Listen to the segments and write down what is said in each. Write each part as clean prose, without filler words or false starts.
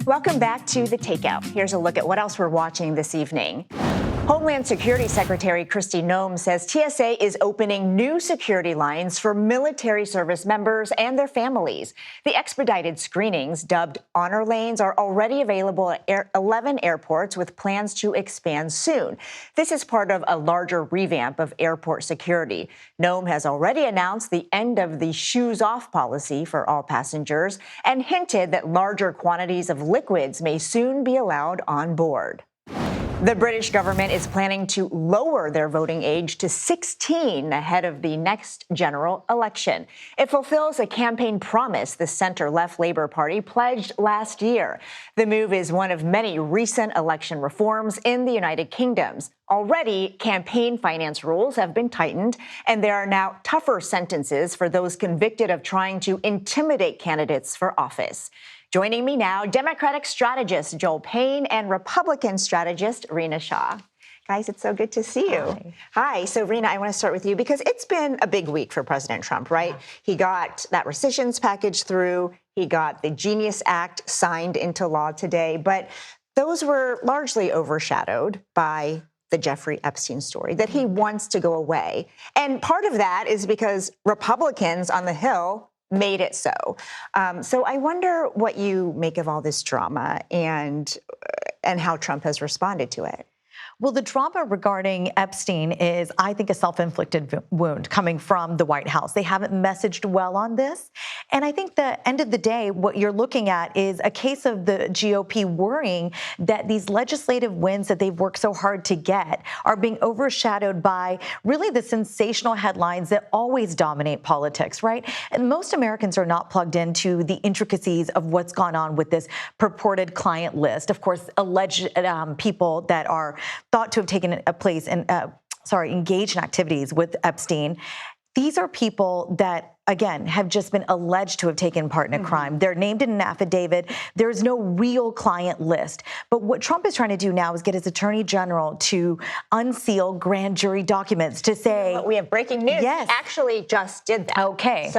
Welcome back to The Takeout. Here's a look at what else we're watching this evening. Homeland Security Secretary Kristi Noem says TSA is opening new security lines for military service members and their families. The expedited screenings, dubbed honor lanes, are already available at 11 airports with plans to expand soon. This is part of a larger revamp of airport security. Noem has already announced the end of the shoes-off policy for all passengers and hinted that larger quantities of liquids may soon be allowed on board. The British government is planning to lower their voting age to 16 ahead of the next general election. It fulfills a campaign promise the center-left Labour Party pledged last year. The move is one of many recent election reforms in the United Kingdom. Already, campaign finance rules have been tightened, and there are now tougher sentences for those convicted of trying to intimidate candidates for office. Joining me now, Democratic strategist Joel Payne and Republican strategist Rina Shah. Guys, it's so good to see you. Hi. So, Rina, I want to start with you because it's been a big week for President Trump, right? Yeah. He got that rescissions package through. He got the Genius Act signed into law today. But those were largely overshadowed by the Jeffrey Epstein story, that he wants to go away. And part of that is because Republicans on the Hill made it so. So I wonder what you make of all this drama and how Trump has responded to it. Well, the drama regarding Epstein is, I think, a self-inflicted wound coming from the White House. They haven't messaged well on this. And I think the end of the day, what you're looking at is a case of the GOP worrying that these legislative wins that they've worked so hard to get are being overshadowed by really the sensational headlines that always dominate politics, right? And most Americans are not plugged into the intricacies of what's gone on with this purported client list. Of course, alleged people that are thought to have taken a place and, engaged in activities with Epstein. These are people that, again, have just been alleged to have taken part in a crime. They're named in an affidavit. There's no real client list. But what Trump is trying to do now is get his attorney general to unseal grand jury documents to say... But we have breaking news. Yes. He actually just did that. Okay.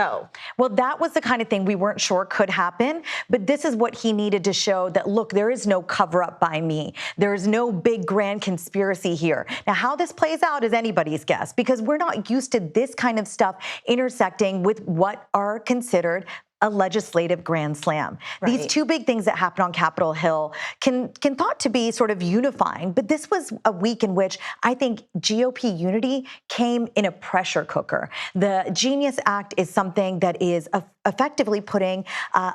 Well, that was the kind of thing we weren't sure could happen. But this is what he needed to show that, look, there is no cover-up by me. There is no big grand conspiracy here. Now, how this plays out is anybody's guess, because we're not used to this kind of stuff intersecting with what are considered a legislative grand slam. Right. These two big things that happened on Capitol Hill can thought to be sort of unifying, but this was a week in which I think GOP unity came in a pressure cooker. The Genius Act is something that is effectively putting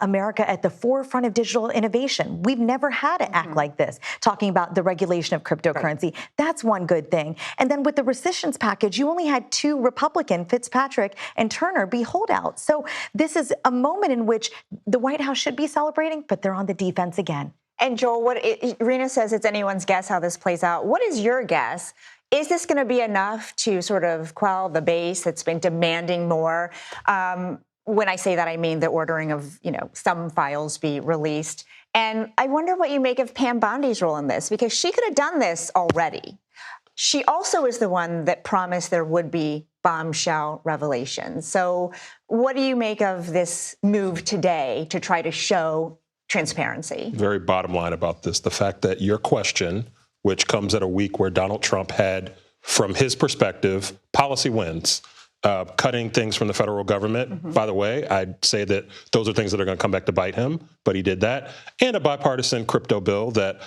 America at the forefront of digital innovation. We've never had an act like this, talking about the regulation of cryptocurrency. Right. That's one good thing. And then with the rescissions package, you only had two Republican, Fitzpatrick and Turner, be holdouts. So this is a moment in which the White House should be celebrating, but they're on the defense again. And Joel, Rina says it's anyone's guess how this plays out. What is your guess? Is this going to be enough to sort of quell the base that's been demanding more? When I say that, I mean the ordering of, some files be released. And I wonder what you make of Pam Bondi's role in this, because she could have done this already. She also is the one that promised there would be bombshell revelations. So what do you make of this move today to try to show transparency? Very bottom line about this, the fact that your question, which comes at a week where Donald Trump had, from his perspective, policy wins, cutting things from the federal government. By the way, I'd say that those are things that are going to come back to bite him, but he did that. And a bipartisan crypto bill that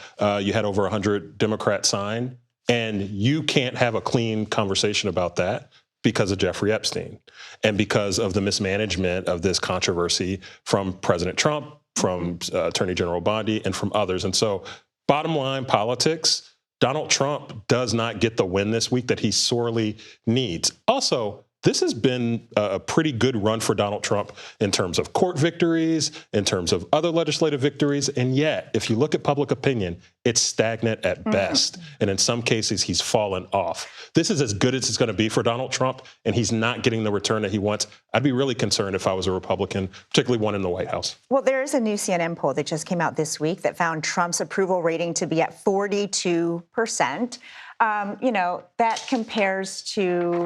you had over 100 Democrats sign. And you can't have a clean conversation about that because of Jeffrey Epstein and because of the mismanagement of this controversy from President Trump, from Attorney General Bondi, and from others. And so, bottom line politics, Donald Trump does not get the win this week that he sorely needs. Also, this has been a pretty good run for Donald Trump in terms of court victories, in terms of other legislative victories. And yet, if you look at public opinion, it's stagnant at best. And in some cases, he's fallen off. This is as good as it's going to be for Donald Trump, and he's not getting the return that he wants. I'd be really concerned if I was a Republican, particularly one in the White House. Well, there is a new CNN poll that just came out this week that found Trump's approval rating to be at 42%. That compares to...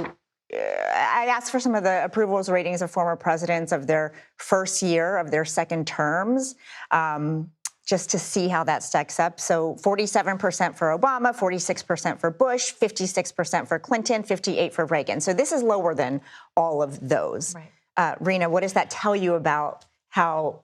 I asked for some of the approvals ratings of former presidents of their first year of their second terms. just to see how that stacks up. So 47% for Obama, 46% for Bush, 56% for Clinton, 58% for Reagan. So this is lower than all of those. Right. Rina, what does that tell you about how,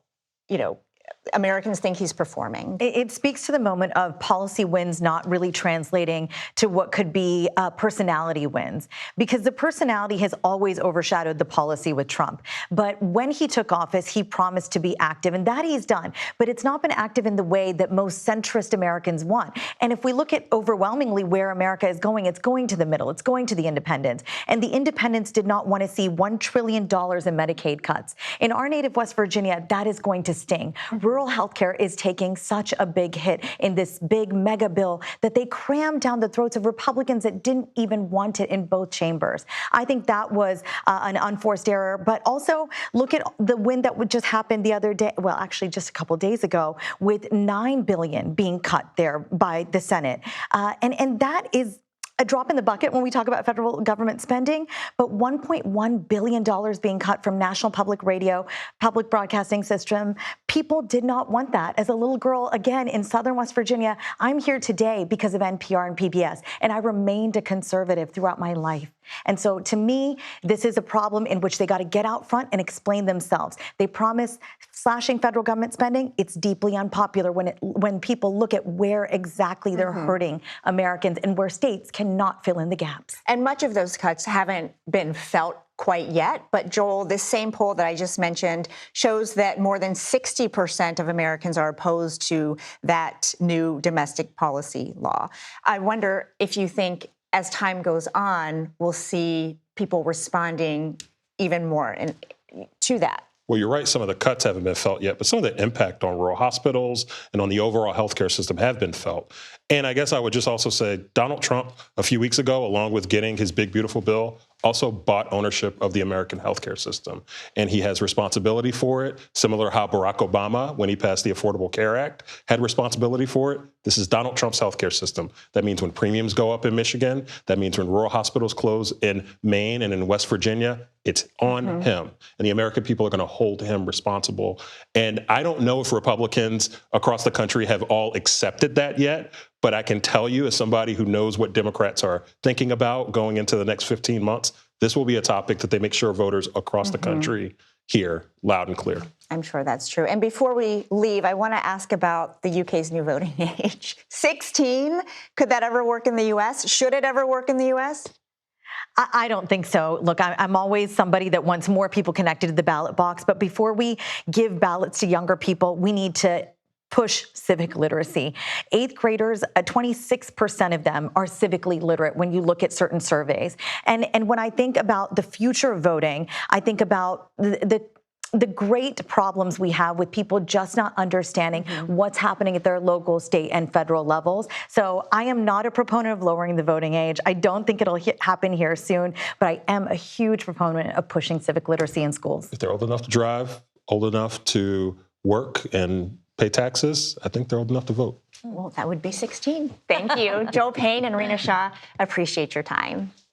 Americans think he's performing? It speaks to the moment of policy wins not really translating to what could be personality wins, because the personality has always overshadowed the policy with Trump. But when he took office, he promised to be active, and that he's done. But it's not been active in the way that most centrist Americans want. And if we look at overwhelmingly where America is going, it's going to the middle. It's going to the independents. And the independents did not want to see $1 trillion in Medicaid cuts. In our native West Virginia, that is going to sting. Rural health care is taking such a big hit in this big mega bill that they crammed down the throats of Republicans that didn't even want it in both chambers. I think that was an unforced error. But also look at the win that just happened the other day, well, actually just a couple days ago, with $9 billion being cut there by the Senate. And that is a drop in the bucket when we talk about federal government spending, but $1.1 billion being cut from National Public Radio, public broadcasting system. People did not want that. As a little girl, again, in Southern West Virginia, I'm here today because of NPR and PBS, and I remained a conservative throughout my life. And so to me, this is a problem in which they got to get out front and explain themselves. They promise slashing federal government spending. It's deeply unpopular when people look at where exactly they're hurting Americans and where states cannot fill in the gaps. And much of those cuts haven't been felt quite yet. But Joel, this same poll that I just mentioned shows that more than 60% of Americans are opposed to that new domestic policy law. I wonder if you think as time goes on, we'll see people responding even more to that. Well, you're right. Some of the cuts haven't been felt yet, but some of the impact on rural hospitals and on the overall healthcare system have been felt. And I guess I would just also say Donald Trump, a few weeks ago, along with getting his big, beautiful bill, also bought ownership of the American healthcare system. And he has responsibility for it, similar to how Barack Obama, when he passed the Affordable Care Act, had responsibility for it. This is Donald Trump's healthcare system. That means when premiums go up in Michigan, that means when rural hospitals close in Maine and in West Virginia, it's on him. And the American people are going to hold him responsible. And I don't know if Republicans across the country have all accepted that yet, but I can tell you, as somebody who knows what Democrats are thinking about going into the next 15 months, this will be a topic that they make sure voters across the country hear loud and clear. I'm sure that's true. And before we leave, I want to ask about the UK's new voting age. 16? Could that ever work in the U.S.? Should it ever work in the U.S.? I don't think so. Look, I'm always somebody that wants more people connected to the ballot box. But before we give ballots to younger people, we need to push civic literacy. Eighth graders, 26% of them are civically literate when you look at certain surveys. And when I think about the future of voting, I think about the great problems we have with people just not understanding what's happening at their local, state, and federal levels. So I am not a proponent of lowering the voting age. I don't think it'll happen here soon, but I am a huge proponent of pushing civic literacy in schools. If they're old enough to drive, old enough to work and pay taxes, I think they're old enough to vote. Well, that would be 16. Thank you. Joel Payne and Rina Shah, appreciate your time.